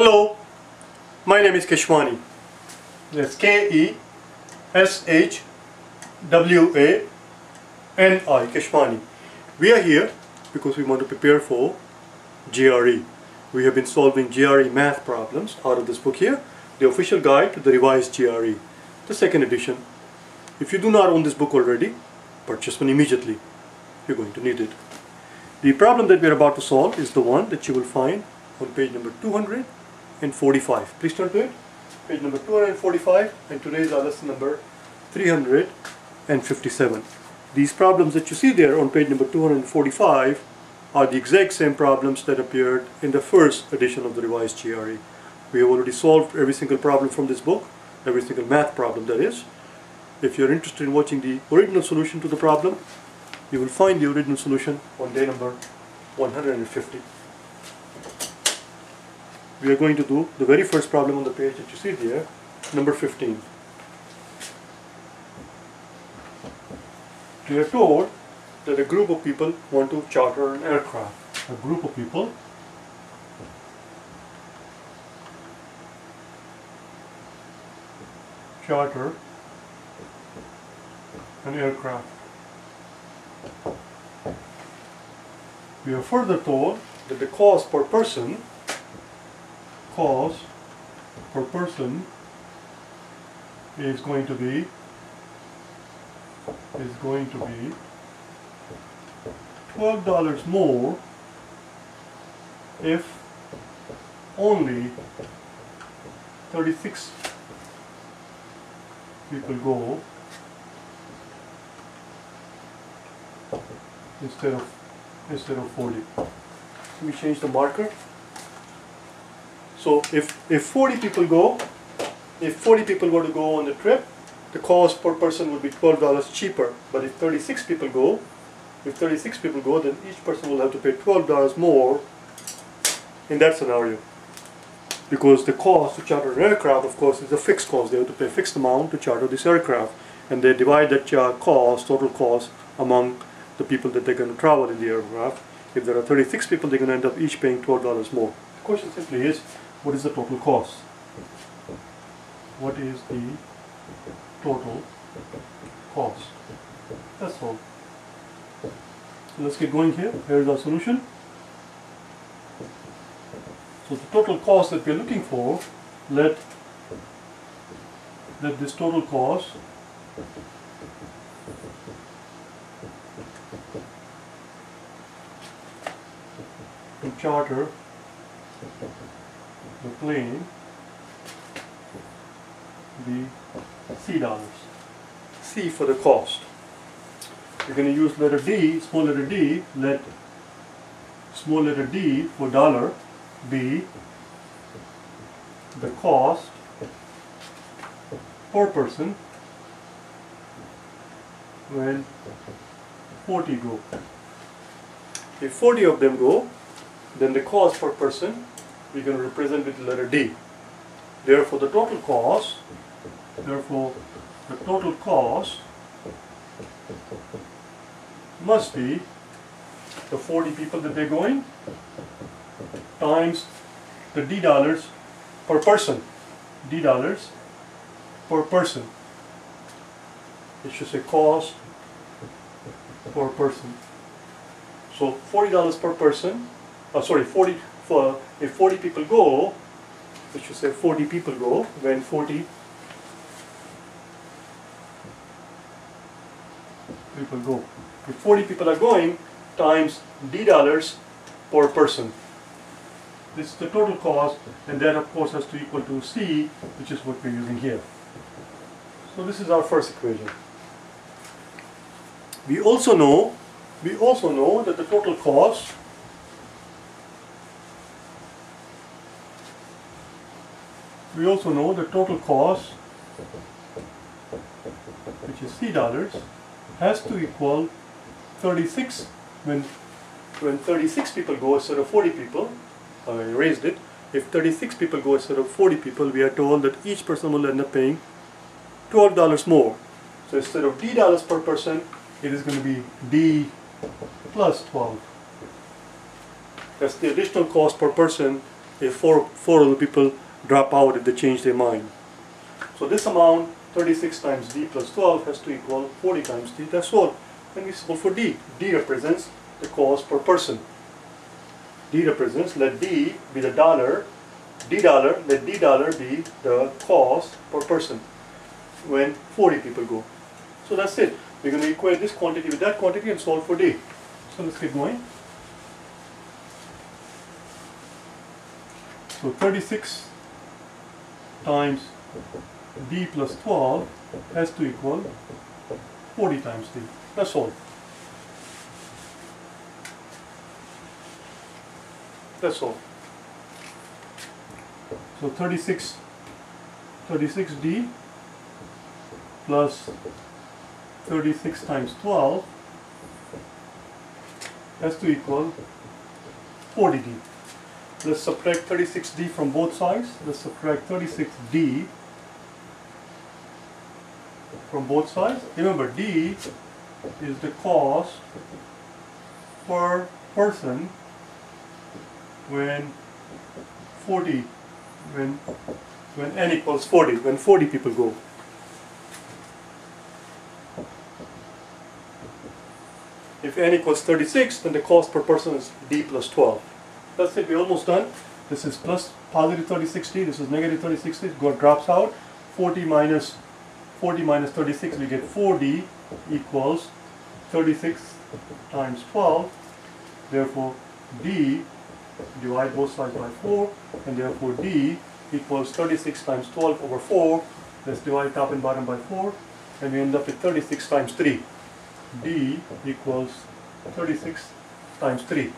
Hello, my name is Keshwani. That's Keshwani, Keshwani. We are here because we want to prepare for GRE. We have been solving GRE math problems out of this book here, the official guide to the revised GRE, the second edition. If you do not own this book already, purchase one immediately. You're going to need it. The problem that we are about to solve is the one that you will find on page number 245. Please turn to it. Page number 245, and today's our lesson number 357. These problems that you see there on page number 245 are the exact same problems that appeared in the first edition of the revised GRE. We have already solved every single problem from this book, every single math problem that is. If you're interested in watching the original solution to the problem, you will find the original solution on day number 150. We are going to do the very first problem on the page that you see there, number 15. We are told that a group of people want to charter an aircraft. A group of people charter an aircraft. We are further told that the cost per person is going to be $12 more if only 36 people go instead of 40. Let me change the marker. So if 40 people go, if 40 people were to go on the trip, the cost per person would be $12 cheaper. But if 36 people go, then each person will have to pay $12 more in that scenario. Because the cost to charter an aircraft, of course, is a fixed cost. They have to pay a fixed amount to charter this aircraft, and they divide that total cost among the people that they're going to travel in the aircraft. If there are 36 people, they're going to end up each paying $12 more. The question simply is, what is the total cost? What is the total cost? That's all. So let's get going here. Here's our solution. So the total cost that we're looking for, let this total cost to charter the plane be $C. C for the cost. We're going to use letter D, small letter D, let small letter D for dollar be the cost per person when 40 go. If 40 of them go, then the cost per person we're going to represent with the letter D. Therefore the total cost must be the 40 people that they're going times the D dollars per person. D dollars per person. It should say cost per person. So $40 per person. If 40 people go, it should say 40 people go when 40 people go. If 40 people are going, times D dollars per person. This is the total cost, and that of course has to equal to C, which is what we're using here. So this is our first equation. We also know that the total cost which is C dollars, has to equal 36 when 36 people go instead of 40 people. I erased it. If 36 people go instead of 40 people, we are told that each person will end up paying $12 more. So instead of D dollars per person, it is going to be D plus 12. That's the additional cost per person if four of the people drop out if they change their mind. So this amount, 36 times D plus 12, has to equal 40 times D. That's all. And we solve for D. D represents the cost per person. D represents, let D be the dollar, let D dollar be the cost per person when 40 people go. So that's it. We're going to equate this quantity with that quantity and solve for D. So let's get going. So 36 times D plus 12 has to equal 40 times D. That's all. That's all. So 36D plus 36 times 12 has to equal 40D. Let's subtract 36D from both sides. Let's subtract 36D from both sides. Remember, D is the cost per person when n equals 40, when 40 people go. If n equals 36, then the cost per person is D plus 12. That's it, we're almost done. This is plus positive 36D, this is negative 36D, it drops out. 40 minus 36, we get 4D equals 36 times 12. Therefore, D, divide both sides by 4, and therefore D equals 36 times 12 over 4. Let's divide top and bottom by 4, and we end up with 36 times 3. D equals 36 times 3.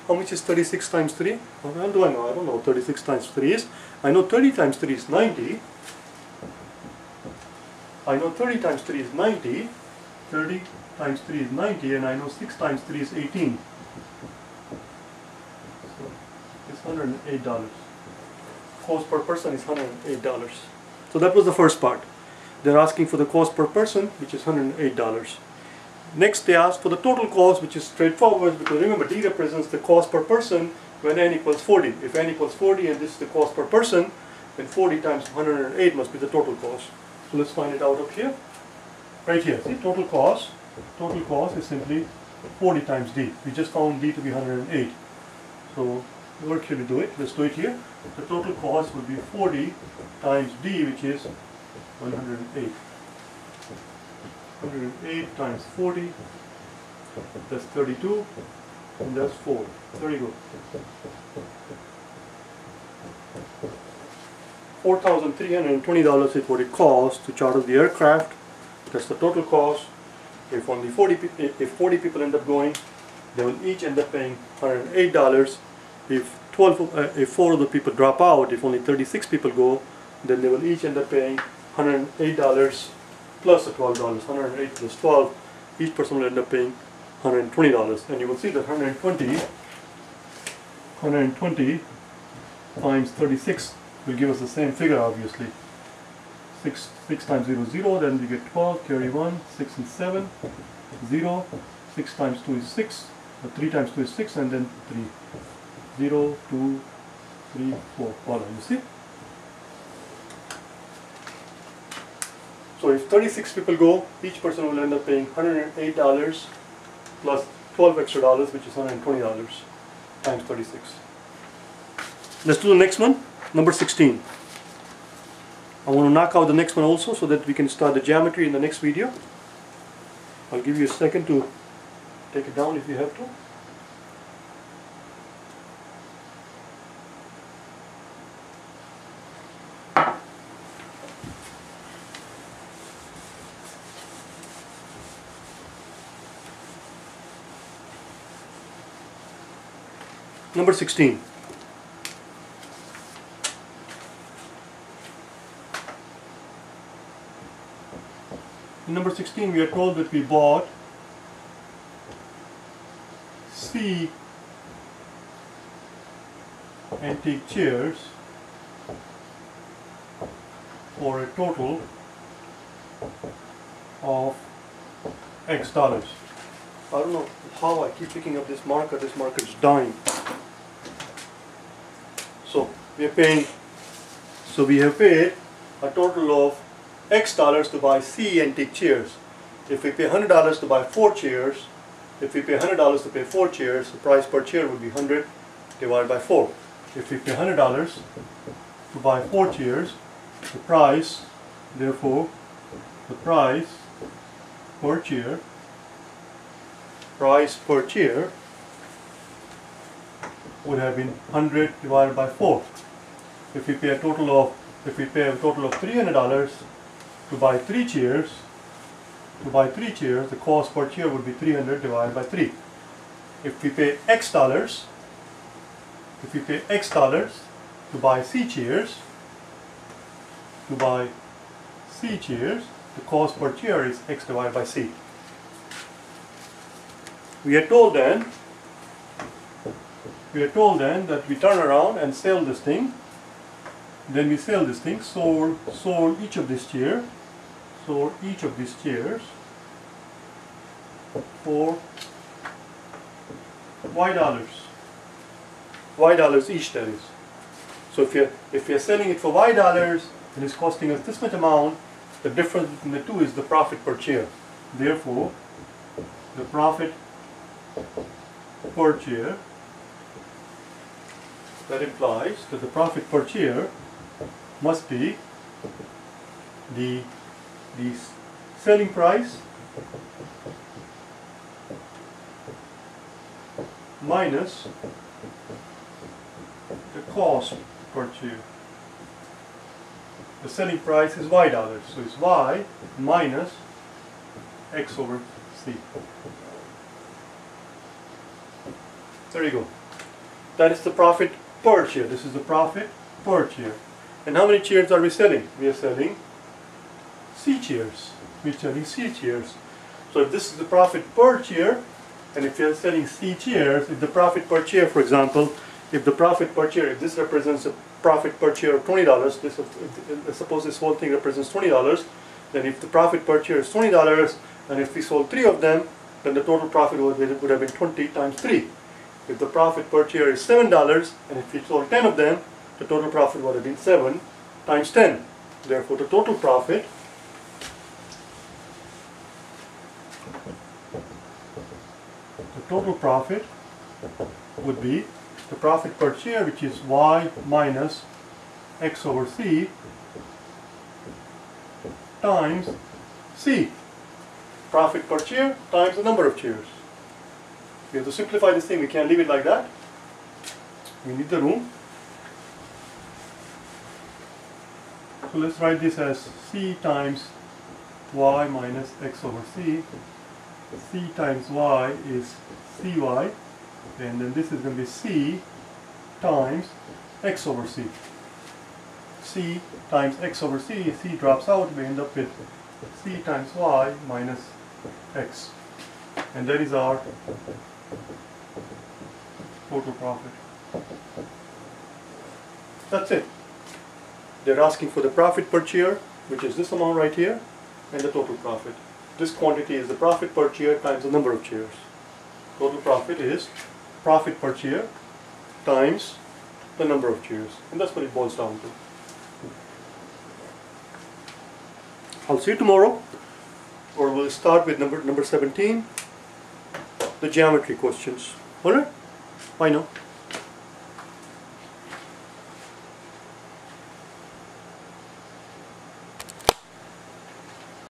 How much is 36 times 3? How do I know? I don't know what 36 times 3 is. I know 30 times 3 is 90. I know 30 times 3 is 90. 30 times 3 is 90, and I know 6 times 3 is 18. So it's $108. Cost per person is $108. So that was the first part. They're asking for the cost per person, which is $108. Next, they ask for the total cost, which is straightforward, because remember, D represents the cost per person when n equals 40. If n equals 40 and this is the cost per person, then 40 times 108 must be the total cost. So let's find it out up here. Right here, see, total cost is simply 40 times D. We just found D to be 108. So where can we do it? Let's do it here. The total cost would be 40 times D, which is 108. 108 times 40, that's 32, and that's 4. Very good. $4,320 is what it costs to charter the aircraft. That's the total cost. If only 40 people end up going, they will each end up paying $108. If 4 of the people drop out, if only 36 people go, then they will each end up paying $108 plus the $12, 108 plus 12, each person will end up paying $120. And you will see that 120 times 36 will give us the same figure, obviously. 6 times 0 is 0, then we get 12, carry 1, 6 and 7, 0, 6 times 2 is 6, 3 times 2 is 6, and then 3. 0, 2, 3, 4. Voila, you see? So if 36 people go, each person will end up paying $108 plus 12 extra dollars, which is $120 times 36. Let's do the next one, number 16. I want to knock out the next one also so that we can start the geometry in the next video. I'll give you a second to take it down if you have to. Number 16. In number 16, we are told that we bought C antique chairs for a total of X dollars. I don't know how I keep picking up this marker is dying. So we are paying, so we have paid a total of X dollars to buy C antique chairs. If we pay $100 to buy 4 chairs, if we pay $100 to pay 4 chairs, the price per chair would be 100 divided by 4. If we pay $100 to buy 4 chairs, the price, therefore, the price per chair would have been 100 divided by 4. If we pay a total of $300 to buy 3 chairs, the cost per chair would be 300 divided by 3. If we pay X dollars to buy C chairs, the cost per chair is X divided by C. We are told then that we turn around and sell this thing. Then we sell this thing, sold each of these chairs for $Y each, that is. So if you're selling it for $Y and it's costing us this much amount, the difference between the two is the profit per chair. Therefore, the profit per chair, that implies that the profit per chair must be the selling price minus the cost per chair. The selling price is $Y, so it's Y minus X over C. There you go. That is the profit per chair. This is the profit per chair. And how many chairs are we selling? We are selling C chairs. We are selling C chairs. So if this is the profit per chair, and if you are selling C chairs, if the profit per chair, for example, if this represents a profit per chair of $20, suppose this whole thing represents $20, then if the profit per chair is $20, and if we sold 3 of them, then the total profit would have been 20 times 3. If the profit per chair is $7, and if we sold 10 of them, the total profit would have been 7 times 10. Therefore, the total profit would be the profit per chair, which is Y minus X over C times C. Profit per chair times the number of chairs. We have to simplify this thing. We can't leave it like that. We need the room. So let's write this as C times Y minus X over C. C times Y is CY, and then this is going to be C times X over C. C times X over C, C drops out, we end up with C times Y minus X. And that is our total profit. That's it. They're asking for the profit per chair, which is this amount right here, and the total profit. This quantity is the profit per chair times the number of chairs. Total profit is profit per chair times the number of chairs. And that's what it boils down to. I'll see you tomorrow, or we'll start with number 17, the geometry questions. Alright? Bye now.